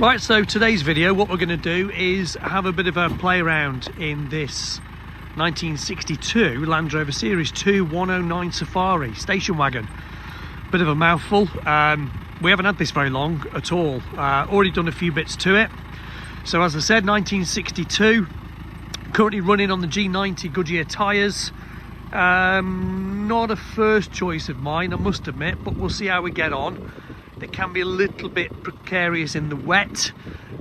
Right, so today's video, what we're going to do is have a bit of a play around in this 1962 Land Rover Series 2 109 Safari station wagon. Bit of a mouthful. We haven't had this very long at all. Already done a few bits to it. So as I said, 1962, currently running on the G90 Goodyear tyres. Not a first choice of mine, I must admit, but we'll see how we get on. It can be a little bit precarious in the wet,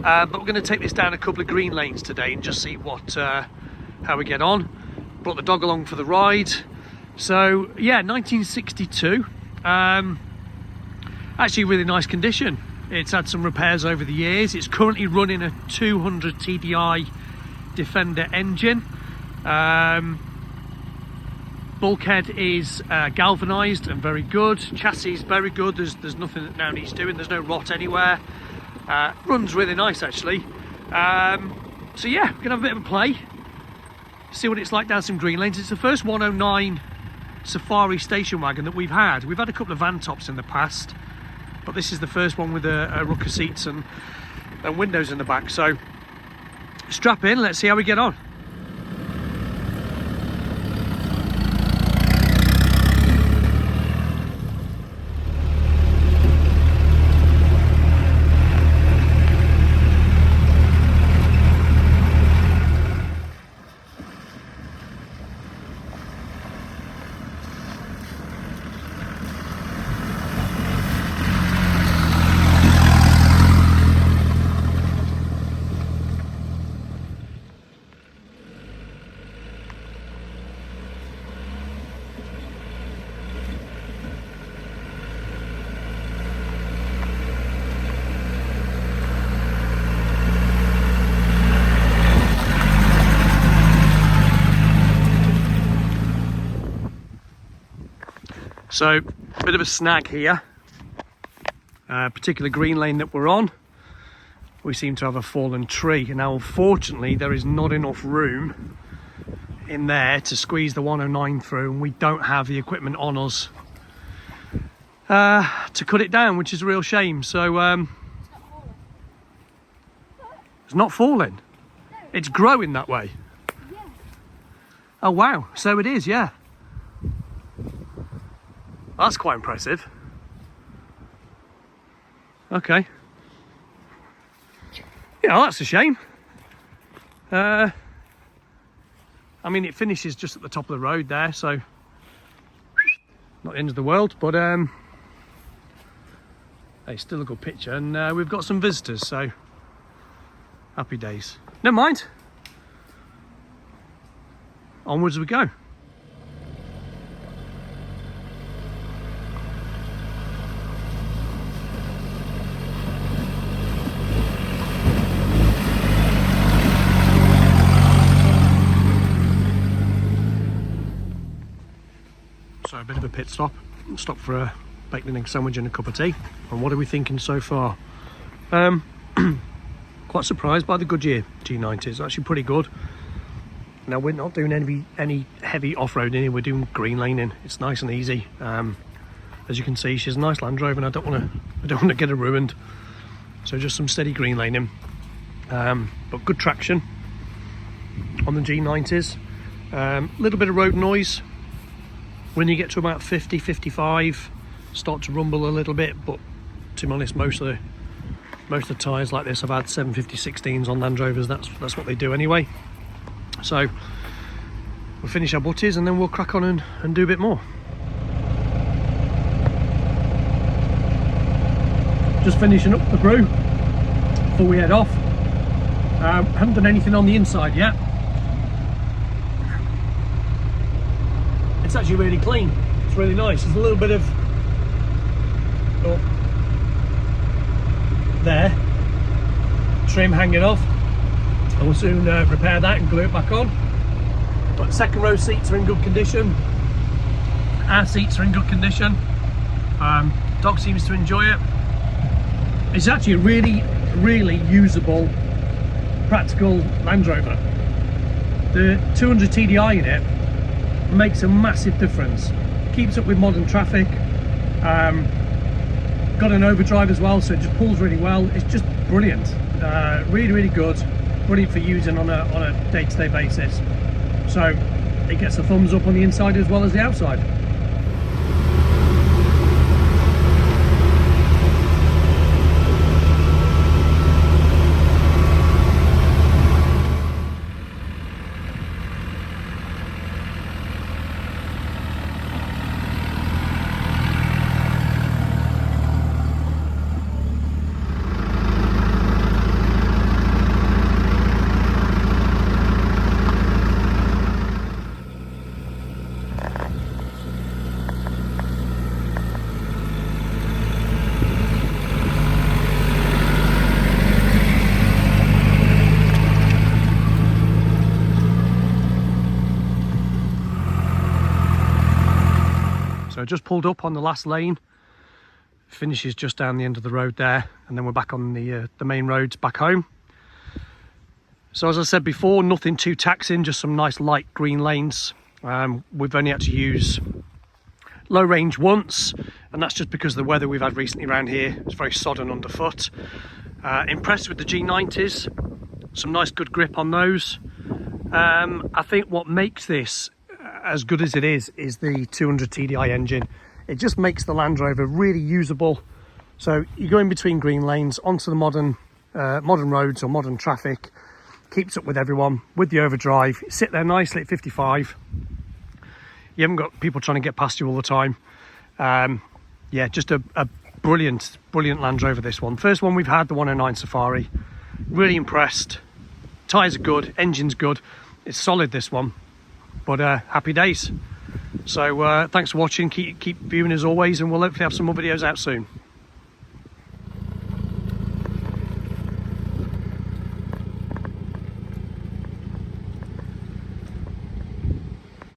but we're going to take this down a couple of green lanes today and just see what how we get on. Brought the dog along for the ride. So yeah, 1962, actually really nice condition. It's had some repairs over the years. It's currently running a 200 TDI Defender engine. Bulkhead is galvanised and very good. Chassis is very good. There's nothing that now needs doing. There's no rot anywhere. Runs really nice actually. So yeah, we're gonna have a bit of a play. See what it's like down some green lanes. It's the first 109 Safari station wagon that we've had. We've had a couple of van tops in the past, but this is the first one with a rucker seats and windows in the back. So strap in. Let's see how we get on. So, a bit of a snag here, particular green lane that we're on. We seem to have a fallen tree. Now, unfortunately, there is not enough room in there to squeeze the 109 through, and we don't have the equipment on us to cut it down, which is a real shame. So, it's not falling. It's growing that way. Oh, wow. So it is, yeah. That's quite impressive. Okay. Yeah, well, that's a shame. I mean, it finishes just at the top of the road there, so not the end of the world, but it's still a good picture, and we've got some visitors, so happy days. Never mind. Onwards we go. So a bit of a pit stop for a bacon and egg sandwich and a cup of tea. And what are we thinking so far? Quite surprised by the Goodyear G90. It's actually pretty good. Now we're not doing any heavy off-roading here. We're doing green laning. It's nice and easy. As you can see, she's a nice Land Rover, and I don't want to get her ruined. So just some steady green laning, but good traction on the G90s. Little bit of road noise. When you get to about 50, 55, start to rumble a little bit, but to be honest, most of the tyres like this, I've had 750/16s on Land Rovers. That's what they do anyway. So we'll finish our butties and then we'll crack on and do a bit more. Just finishing up the brew before we head off. Haven't done anything on the inside yet. It's actually really clean. It's really nice. There's a little bit of there trim hanging off. I will soon repair that and glue it back on. But second row seats are in good condition. Our seats are in good condition. Dog seems to enjoy it. It's actually a really usable, practical Land Rover. The 200 TDI in it makes a massive difference. Keeps up with modern traffic. Got an overdrive as well, so it just pulls really well. It's just brilliant. Really good. Brilliant for using on a day-to-day basis. So it gets a thumbs up on the inside as well as the outside. So just pulled up on the last lane, finishes just down the end of the road there, and then we're back on the main roads back home. So as I said before, nothing too taxing, just some nice light green lanes. We've only had to use low range once, and that's just because of the weather we've had recently around here. It's very sodden underfoot. Impressed with the G90s, some nice good grip on those. I think what makes this as good as it is the 200 TDI engine. It just makes the Land Rover really usable. So you go in between green lanes onto the modern roads or modern traffic, keeps up with everyone with the overdrive. Sit there nicely at 55. You haven't got people trying to get past you all the time. Yeah, just a brilliant Land Rover, this one. First one we've had, the 109 Safari. Really impressed. Tyres are good, engine's good. It's solid, this one. But happy days. So thanks for watching. Keep viewing as always, and we'll hopefully have some more videos out soon.